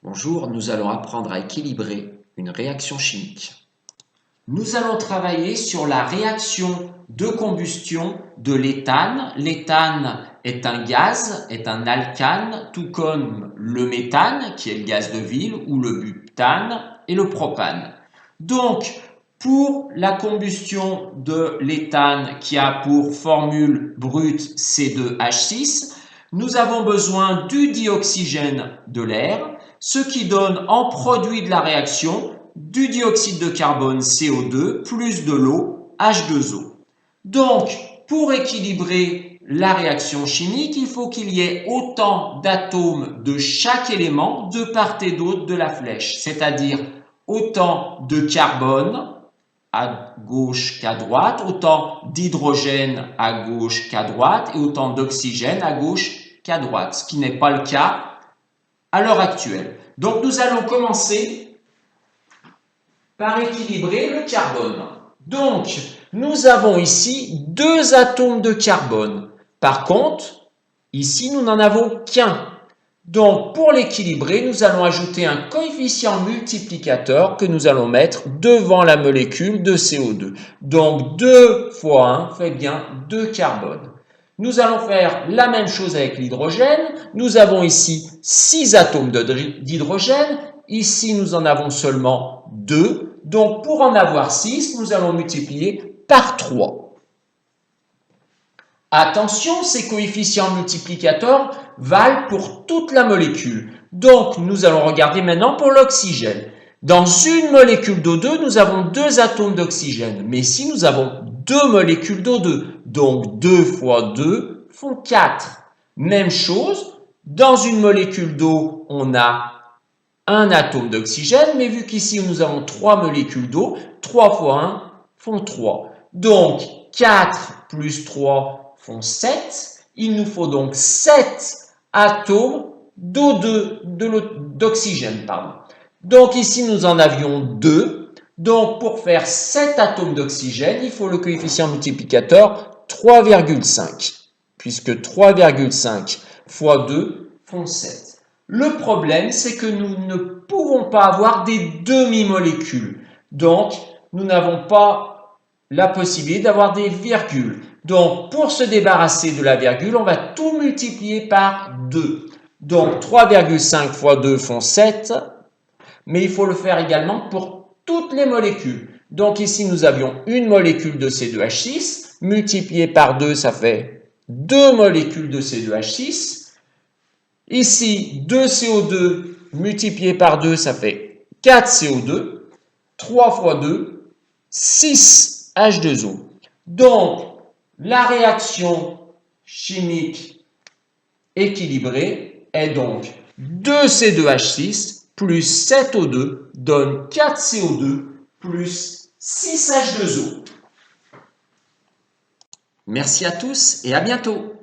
Bonjour, nous allons apprendre à équilibrer une réaction chimique. Nous allons travailler sur la réaction de combustion de l'éthane. L'éthane est un gaz, est un alcane, tout comme le méthane, qui est le gaz de ville, ou le butane et le propane. Donc, pour la combustion de l'éthane qui a pour formule brute C2H6, nous avons besoin du dioxygène de l'air, ce qui donne en produit de la réaction du dioxyde de carbone CO2 plus de l'eau H2O. Donc, pour équilibrer la réaction chimique, il faut qu'il y ait autant d'atomes de chaque élément de part et d'autre de la flèche, c'est-à-dire autant de carbone à gauche qu'à droite, autant d'hydrogène à gauche qu'à droite et autant d'oxygène à gauche qu'à droite, ce qui n'est pas le cas à l'heure actuelle. Donc nous allons commencer par équilibrer le carbone. Donc nous avons ici deux atomes de carbone. Par contre, ici nous n'en avons qu'un. Donc pour l'équilibrer, nous allons ajouter un coefficient multiplicateur que nous allons mettre devant la molécule de CO2. Donc 2 fois 1 fait bien 2 carbone. Nous allons faire la même chose avec l'hydrogène. Nous avons ici 6 atomes d'hydrogène. Ici, nous en avons seulement 2. Donc, pour en avoir 6, nous allons multiplier par 3. Attention, ces coefficients multiplicateurs valent pour toute la molécule. Donc, nous allons regarder maintenant pour l'oxygène. Dans une molécule d'O2, nous avons 2 atomes d'oxygène. Mais ici, nous avons 2 molécules d'O2. Donc, 2 fois 2 font 4. Même chose, dans une molécule d'eau, on a un atome d'oxygène. Mais vu qu'ici, nous avons 3 molécules d'eau, 3 fois 1 font 3. Donc, 4 plus 3 font 7. Il nous faut donc 7 atomes d'oxygène. Donc ici, nous en avions 2. Donc pour faire 7 atomes d'oxygène, il faut le coefficient multiplicateur 3,5. Puisque 3,5 fois 2 font 7. Le problème, c'est que nous ne pouvons pas avoir des demi-molécules. Donc, nous n'avons pas la possibilité d'avoir des virgules. Donc, pour se débarrasser de la virgule, on va tout multiplier par 2. Donc, 3,5 fois 2 font 7, mais il faut le faire également pour toutes les molécules. Donc, ici, nous avions une molécule de C2H6, multiplié par 2, ça fait 2 molécules de C2H6. Ici, 2 CO2 multiplié par 2, ça fait 4 CO2. 3 fois 2, 6 H2O. Donc, la réaction chimique équilibrée est donc 2 C2H6 plus 7 O2 donne 4 CO2 plus 6 H2O. Merci à tous et à bientôt.